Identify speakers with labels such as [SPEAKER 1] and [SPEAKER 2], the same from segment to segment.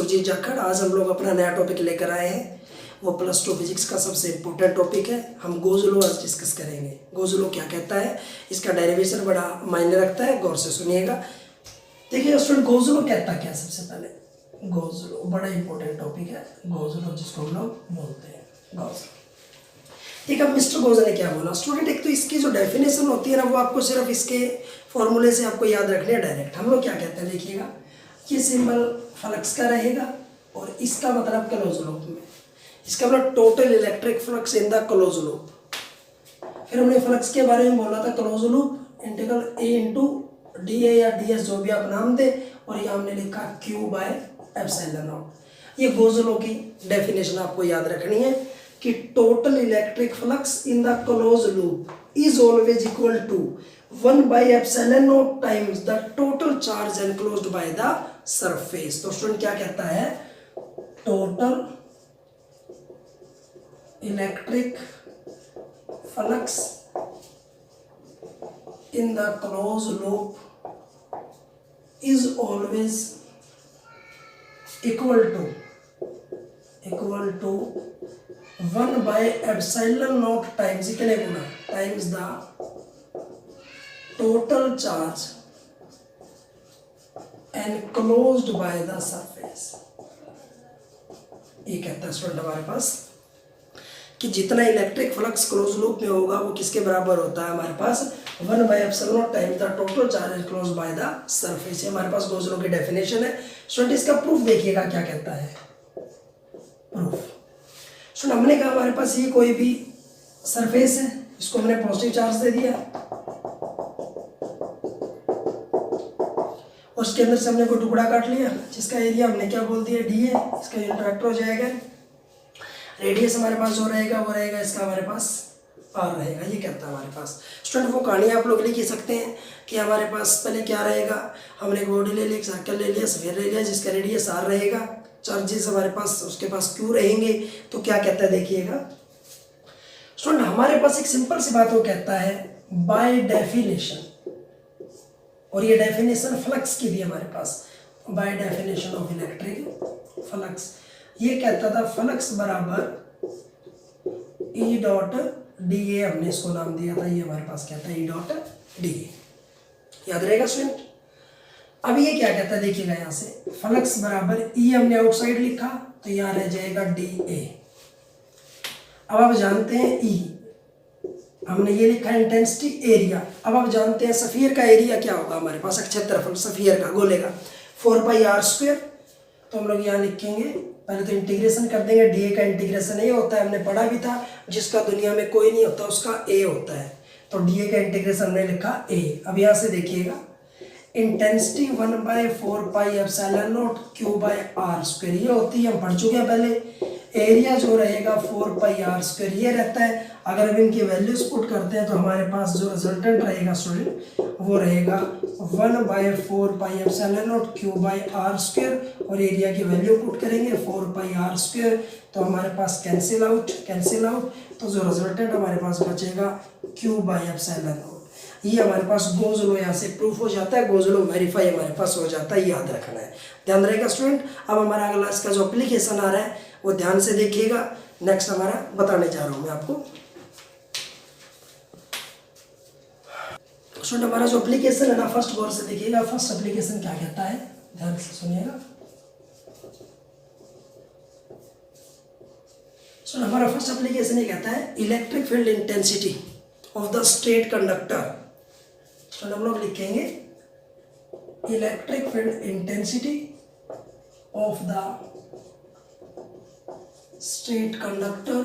[SPEAKER 1] सुरजीत जाखड़। आज हम लोग अपना नया टॉपिक लेकर आए हैं, वो +2 फिजिक्स का सबसे इम्पोर्टेंट टॉपिक है। हम गोज लॉ आज डिस्कस करेंगे। गोज लॉ क्या कहता है, इसका डेरिवेशन बड़ा मायने रखता है, गौर से सुनिएगा। देखिए स्टूडेंट, गोज लॉ कहता क्या है? सबसे पहले गोज लॉ बड़ा इंपॉर्टेंट टॉपिक है। गोज लॉ जिसको हम लोग बोलते हैं गॉस। ठीक है, मिस्टर गोज ने क्या बोला स्टूडेंट? एक तो इसकी जो डेफिनेशन होती है ना, वो आपको सिर्फ इसके फॉर्मूले से आपको याद रखने हैं डायरेक्ट। हम लोग क्या कहते हैं, देखिएगा, ये सिंबल फ्लक्स का रहेगा और इसका मतलब क्लोज लूप में, इसका मतलब total electric flux in the close loop. फिर हमने फ्लक्स के बारे में बोला था, close loop integral A into dA या ds जो भी आप नाम दे, और ये हमने लिखा Q/ε0। ये गोज लॉ की डेफिनेशन आपको याद रखनी है कि total electric flux in the close loop is always equal to 1/ε0 times the total charge enclosed by the surface. तो स्टूडेंट क्या कहता है, total electric flux in the close loop is always equal to 1/ε0 times कितने गुना times the total charge enclosed by the surface। ये कहता है student हमारे पास कि जितना इलेक्ट्रिक फ्लक्स क्लोज लूप में होगा वो किसके बराबर होता है, हमारे पास 1/ε0 times the total charge enclosed by the surface. ये हमारे पास गोज लॉ की डेफिनेशन है। स्टूडेंट इसका प्रूफ देखिएगा क्या कहता है। प्रूफ स्टूडेंट, हमने कहा हमारे पास ये कोई भी सरफेस है, इसको हमने पॉजिटिव चार्ज दे दिया और उसके अंदर से हमने कोई टुकड़ा काट लिया जिसका एरिया हमने क्या बोल दिया, dA। इसका यूनिट वेक्टर हो जाएगा, रेडियस हमारे पास जो रहेगा वो रहेगा इसका हमारे पास R रहेगा। ये कहता है हमारे पास स्टूडेंट, वो कहानी आप लोग लिख ही सकते हैं कि हमारे पास पहले क्या रहेगा, हमने एक बॉडी ले ली, एक सर्कल ले लिया, स्फीयर ले लिया, जिसका रेडियस R रहेगा, चार्जेस हमारे पास उसके पास Q रहेंगे। तो क्या कहता है देखिएगा स्टूडेंट, हमारे पास एक सिंपल सी बात वो कहता है बाय डेफिनेशन, और ये डेफिनेशन फ्लक्स की भी हमारे पास, by definition of electric flux, ये कहता था फ्लक्स बराबर E डॉट dA, हमने इसको नाम दिया था, ये हमारे पास कहता है E डॉट dA। याद रहेगा स्टूडेंट। अब ये क्या कहता है देखिएगा, यहाँ से फ्लक्स बराबर E हमने आउटसाइड लिखा तो यहाँ रह जाएगा dA। अब आप जानते हैं E, हमने ये लिखा इंटेंसिटी एरिया। अब आप जानते हैं सफियर का एरिया क्या होगा हमारे पास, क्षेत्रफल सफियर का, गोले का 4πr²। तो हम लोग यहाँ लिखेंगे, पहले तो इंटीग्रेशन कर देंगे। dA का इंटीग्रेशन A होता है, हमने पढ़ा भी था, जिसका दुनिया में कोई नहीं होता उसका A होता है। तो dA का इंटीग्रेशन हमने लिखा A। अब यहाँ से देखिएगा इंटेंसिटी 1/4πε0 Q/r², ये होती है, हम पढ़ चुके हैं पहले। एरिया जो रहेगा 4πr², ये रहता है। अगर हम इनकी वैल्यूज पुट करते हैं तो हमारे पास जो रिजल्टेंट रहेगा स्टूडेंट वो रहेगा 1/4πε0 Q/r², और एरिया की वैल्यू पुट करेंगे 4πr², तो हमारे पास कैंसिल आउट, तो जो रिजल्टेंट हमारे पास बचेगा Q/ε0। ये हमारे पास गोज लॉ यहाँ से प्रूफ हो जाता है, गोज लॉ वेरीफाई हमारे पास हो जाता है, याद रखना है, ध्यान रहेगा स्टूडेंट। अब हमारा अगला इसका जो एप्लीकेशन आ रहा है वो ध्यान से देखिएगा, नेक्स्ट हमारा बताने जा रहा हूँ मैं आपको। स्टूडेंट हमारा जो एप्लीकेशन है ना, फर्स्ट गौर से देखिएगा, फर्स्ट एप्लीकेशन क्या कहता है, ध्यान से सुनिएगा। स्टूडेंट हमारा फर्स्ट एप्लीकेशन ये कहता है electric field intensity of the straight conductor. Student हम लोग लिखेंगे electric field intensity of the straight conductor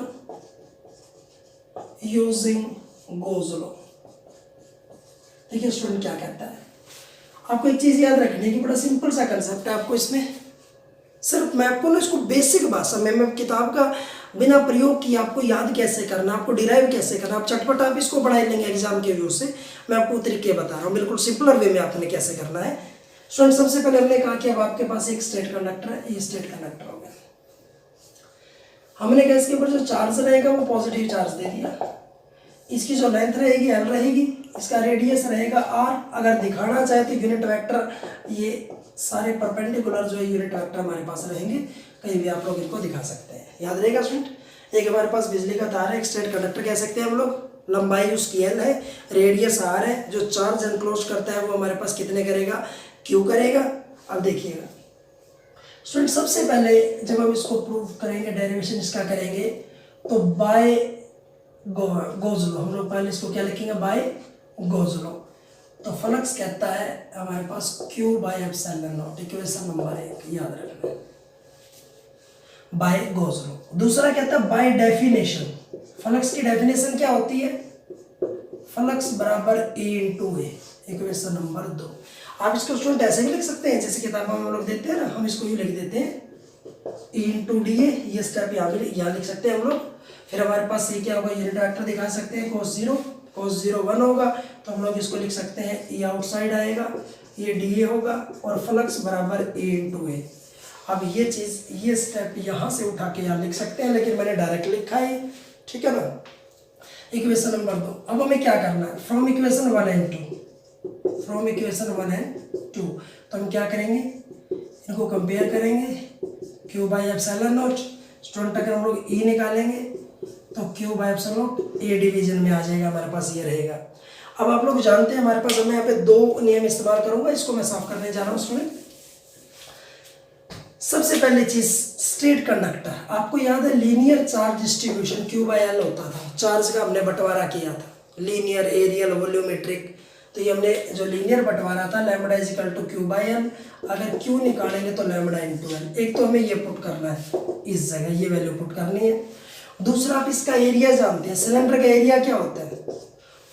[SPEAKER 1] using goes law. देखिए स्टूडेंट क्या कहता है, आपको एक चीज याद रखनी है कि बड़ा सिंपल सा कंसेप्ट है। आपको इसमें सिर्फ मैं आपको ना इसको बेसिक भाषा में, मैं किताब का बिना प्रयोग किए आपको याद कैसे करना, आपको डिराइव कैसे करना, आप चटपट आप इसको पढ़ा लेंगे एग्जाम के व्यू से। मैं आपको तरीके बता रहा हूँ, बिल्कुल सिंपलर वे में आपने कैसे करना है। स्टूडेंट सबसे पहले हमने कहा कि अब आपके पास एक स्ट्रेट कंडक्टर है, ये स्ट्रेट कंडक्टर हो गया। हमने कहा इसके ऊपर जो चार्ज रहेगा वो पॉजिटिव चार्ज दे दिया। इसकी जो लेंथ रहेगी L रहेगी, इसका रेडियस रहेगा R। अगर दिखाना चाहे तो यूनिट वेक्टर ये सारे परपेंडिकुलर जो है यूनिट वेक्टर हमारे पास रहेंगे, कहीं भी आप लोग इनको दिखा सकते हैं। याद रहेगा स्टूडेंट। एक हमारे पास बिजली का तार है, एक स्ट्रेट कंडक्टर कह सकते हैं हम लोग, लंबाई उसकी एल है, रेडियस आर है, जो चार्ज एनक्लोज करता है वो हमारे पास कितने करेगा, क्यू करेगा। अब देखिएगा स्टूडेंट, सबसे पहले जब हम इसको प्रूव करेंगे, डेरिवेशन इसका करेंगे, तो बाय गोज लॉ, हम लोग पहले इसको क्या लिखेंगे, बाय गोज लॉ। तो फ्लक्स कहता है हमारे पास Q by epsilon not, equation number 1 याद रखना, बाय गोज लॉ। दूसरा कहता है बाय डेफिनेशन, फ्लक्स की डेफिनेशन क्या होती है, फ्लक्स बराबर A into A, equation number 2। आप इसको स्टूडेंट ऐसे भी लिख सकते हैं, जैसे किताबों में हम लोग देते हैं ना, हम इसको यूँ लिख देते हैं E इंटू डी ए, ये स्टेप यहाँ लिख सकते हैं हम लोग। फिर हमारे पास ये क्या होगा, यूनिट वेक्टर दिखा सकते हैं, cos 0 1 होगा, तो हम लोग इसको लिख सकते हैं E आउटसाइड आएगा, ये डी ए होगा, और फ्लक्स बराबर A इंटू ए। अब ये चीज़, ये स्टेप यहाँ से उठा के यहाँ लिख सकते हैं, लेकिन मैंने डायरेक्ट लिखा है, ठीक है ना। इक्वेशन नंबर 2, अब हमें क्या करना है, from equation 1 and 2, from equation 1 and 2, तो हम क्या करेंगे, इनको कंपेयर करेंगे, Q by epsilon naught. Student अगर हम लोग E निकालेंगे तो Q by epsilon not A division में आ जाएगा, हमारे पास ये रहेगा। अब आप लोग जानते हैं हमारे पास, मैं यहाँ पे 2 नियम इस्तेमाल करूंगा, इसको मैं साफ करने जा रहा हूँ स्टूडेंट। सबसे पहली चीज, स्ट्रेट कंडक्टर, आपको याद है linear charge distribution Q by L होता था, चार्ज का हमने बंटवारा किया था, लीनियर, एरियल, वॉल्यूमेट्रिक। तो ये हमने जो लीनियर बंटवारा था, lambda is equal to Q by L, अगर Q निकालेंगे तो लैम्बडा इंटू L। एक तो हमें ये पुट करना है, इस जगह ये वैल्यू पुट करनी है। दूसरा, आप इसका एरिया जानते हैं, सिलेंडर का एरिया क्या होता है,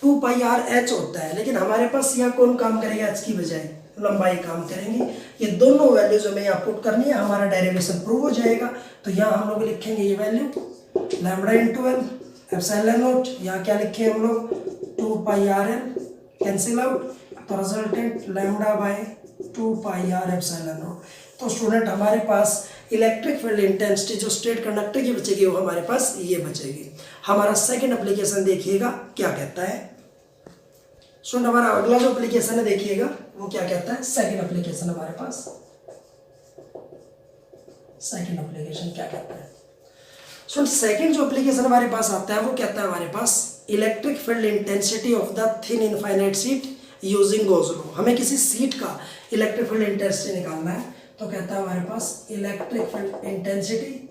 [SPEAKER 1] 2 पाई आर एच होता है, लेकिन हमारे पास यहाँ कौन काम करेगा, एच की बजाय लंबाई काम करेंगे। ये दोनों वैल्यूज हमें यहाँ पुट करनी है, हमारा डेरिवेशन प्रूव हो जाएगा। तो यहाँ हम लोग लिखेंगे ये value lambda into L epsilon naught, यहाँ क्या लिखे हम लोग 2 pi R L, cancel out, तो resultant lambda by 2 pi R epsilon naught. तो स्टूडेंट हमारे पास इलेक्ट्रिक फील्ड इंटेंसिटी जो स्ट्रेट कंडक्टर की बचेगी वो हमारे पास ये बचेगी। हमारा सेकंड एप्लीकेशन देखिएगा क्या कहता है स्टूडेंट, हमारा अगला जो एप्लीकेशन है देखिएगा वो क्या कहता है। सेकंड एप्लीकेशन हमारे पास, सेकंड एप्लीकेशन क्या कहता है स्टूडेंट, सेकंड जो एप्लीकेशन हमारे पास आता है वो कहता है हमारे पास electric field intensity of the thin infinite sheet using Gauss law. हमें किसी शीट का इलेक्ट्रिक फील्ड इंटेंसिटी निकालना है, तो कहता है हमारे पास electric field intensity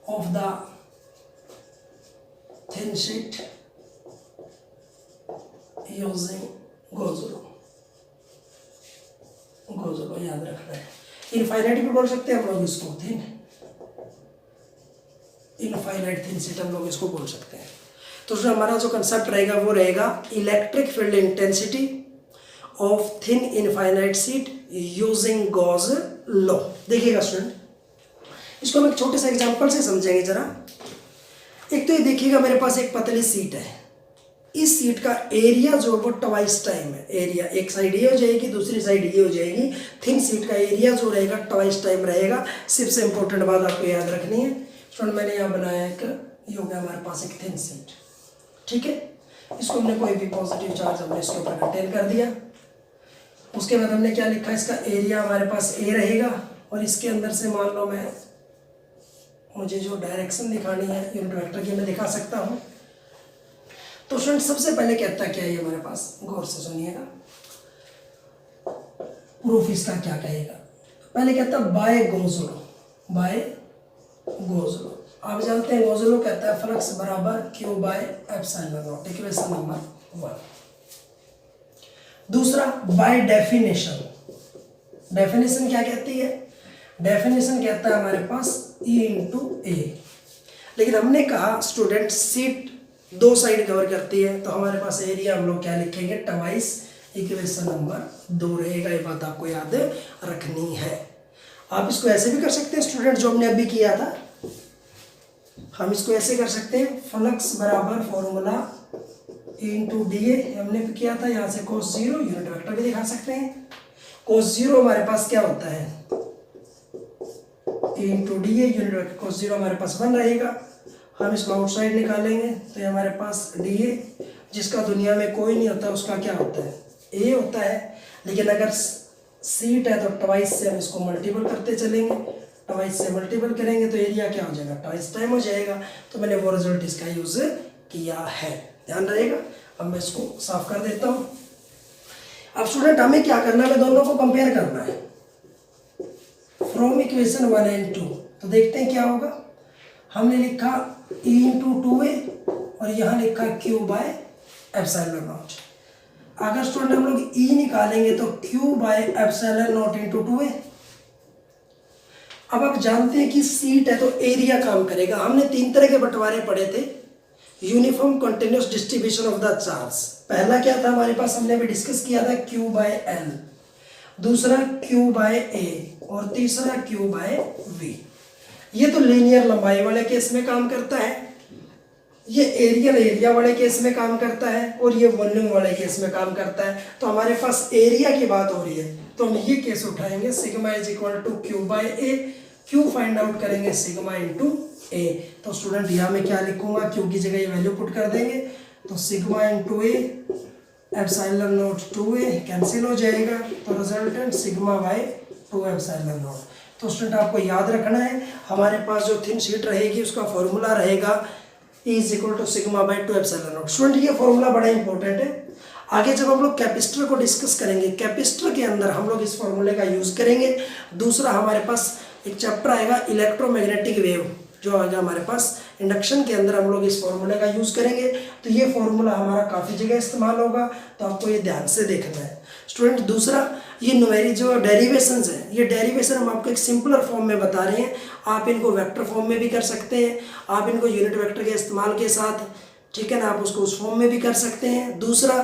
[SPEAKER 1] of the thin sheet using Gauss law. Gauss law याद रखना है, इनफाइनाइट भी बोल सकते हैं हम लोग इसको, थिन इनफाइनाइट थिन शीट हम लोग इसको बोल सकते हैं। तो जो हमारा जो कंसेप्ट रहेगा वो रहेगा electric field intensity of thin infinite sheet using Gauss law. देखिएगा स्टूडेंट, इसको हम एक छोटे से एग्जांपल से समझेंगे जरा। एक तो ये देखिएगा मेरे पास एक पतली सीट है, इस सीट का एरिया जो वो ट्वाइस टाइम है, एरिया एक साइड ये हो जाएगी, दूसरी साइड ये हो जाएगी। थिन सीट का एरिया जो रहेगा ट्वाइस टाइम रहेगा। सिर्फ से इंपॉर्टेंट बात आपको याद रखनी है स्टूडेंट, मैंने यहाँ बनाया एक, ये हो गया हमारे पास एक थिन सीट, ठीक है। इसको हमने कोई भी पॉजिटिव चार्ज हमने इसके ऊपर कंटेन कर दिया। उसके बाद हमने क्या लिखा, इसका एरिया हमारे पास ए रहेगा, और इसके अंदर से मान लो मुझे जो डायरेक्शन दिखानी है यूनिट वेक्टर की मैं दिखा सकता हूँ। तो स्टूडेंट सबसे पहले कहता क्या है हमारे पास, गौर से सुनिएगा, प्रूफ इसका क्या कहेगा। पहले कहता by Gauss law, by Gauss law. आप जानते हैं गॉस लॉ कहता है फ्लक्स बराबर Q by epsilon not, equation number 1। दूसरा बाय डेफिनेशन, डेफिनेशन क्या कहती है, डेफिनेशन कहता है हमारे पास E इंटू ए। लेकिन हमने कहा स्टूडेंट सीट 2 साइड कवर करती है, तो हमारे पास एरिया हम लोग क्या लिखेंगे, ट्वाइस, इक्वेशन नंबर 2 रहेगा। ये बात आपको याद रखनी है। आप इसको ऐसे भी कर सकते हैं स्टूडेंट, जो हमने अभी किया था, हम इसको ऐसे कर सकते हैं, फ्लक्स बराबर फॉर्मूला इंटू डी ए हमने भी किया था। यहाँ से cos 0 यूनिट वेक्टर भी दिखा सकते हैं। cos 0 हमारे पास क्या होता है, into D a unit vector, cos 0 हमारे पास 1 रहेगा। हम इसको आउटसाइड निकालेंगे तो ये हमारे पास डी ए, जिसका दुनिया में कोई नहीं होता, उसका क्या होता है, ए होता है। लेकिन अगर सीट है तो ट्वाइस से हम इसको मल्टीपल करते चलेंगे, ट्वाइस से मल्टीपल करेंगे तो एरिया क्या हो जाएगा, ट्वाइस टाइम हो जाएगा। तो मैंने वो रिजल्ट इसका यूज किया है, ध्यान रहेगा। अब मैं इसको साफ कर देता हूँ। अब स्टूडेंट हमें क्या करना है, दोनों को कंपेयर करना है फ्रॉम इक्वेशन 1 एंड 2। तो देखते हैं क्या होगा। हमने लिखा E इंटू 2a और यहाँ लिखा Q बाय एप्सिलॉन नॉट। अगर स्टूडेंट हम लोग E निकालेंगे तो Q by epsilon not into 2a। अब आप जानते हैं कि सीट है तो एरिया काम करेगा। हमने 3 तरह के बंटवारे पढ़े थे, uniform continuous distribution of the charge. पहला क्या था हमारे पास, हमने अभी डिस्कस किया था Q बाय L, दूसरा Q बाय A और तीसरा Q बाय V। ये तो लीनियर लंबाई वाले केस में काम करता है, ये एरियल एरिया वाले केस में काम करता है और ये वॉल्यूम वाले केस में काम करता है। तो हमारे पास एरिया की बात हो रही है तो हम ये केस उठाएंगे, sigma is equal to Q by A। Q find out करेंगे सिग्मा इंटू A। तो स्टूडेंट यहाँ में क्या लिखूंगा, Q की जगह ये वैल्यू पुट कर देंगे तो sigma into A epsilon not 2a cancel हो जाएगा, तो resultant sigma by 2 epsilon naught. तो स्टूडेंट आपको याद रखना है, हमारे पास जो थिन शीट रहेगी उसका फॉर्मूला रहेगा E is equal to sigma by 2 epsilon naught. Student ये फॉर्मूला बड़ा इंपॉर्टेंट है। आगे जब हम लोग कैपेसिटर को डिस्कस करेंगे, कैपेसिटर के अंदर हम लोग इस फॉर्मूले का यूज करेंगे। दूसरा हमारे पास एक चैप्टर आएगा इलेक्ट्रोमैग्नेटिक वेव, जो आएगा हमारे पास इंडक्शन के अंदर, हम लोग इस फॉर्मूले का यूज करेंगे। तो ये फॉर्मूला हमारा काफ़ी जगह इस्तेमाल होगा, तो आपको ये ध्यान से देखना है स्टूडेंट। दूसरा, ये न्यूमेरिक जो डेरिवेशंस है, ये डेरिवेशन हम आपको एक सिंपलर फॉर्म में बता रहे हैं। आप इनको वेक्टर फॉर्म में भी कर सकते हैं, आप इनको यूनिट वेक्टर के इस्तेमाल के साथ, ठीक है ना, आप उसको उस फॉर्म में भी कर सकते हैं। दूसरा,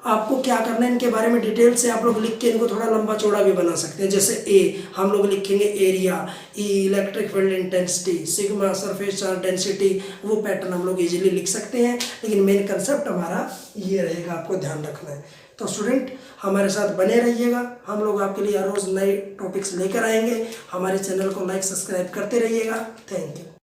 [SPEAKER 1] आपको क्या करना है, इनके बारे में डिटेल से आप लोग लिख के इनको थोड़ा लंबा चौड़ा भी बना सकते हैं। जैसे ए हम लोग लिखेंगे area, E electric field intensity, sigma surface charge density, वो पैटर्न हम लोग इजीली लिख सकते हैं। लेकिन मेन कंसेप्ट हमारा ये रहेगा, आपको ध्यान रखना है। तो स्टूडेंट हमारे साथ बने रहिएगा, हम लोग आपके लिए हर रोज़ नए टॉपिक्स लेकर आएंगे। हमारे चैनल को लाइक सब्सक्राइब करते रहिएगा। Thank you.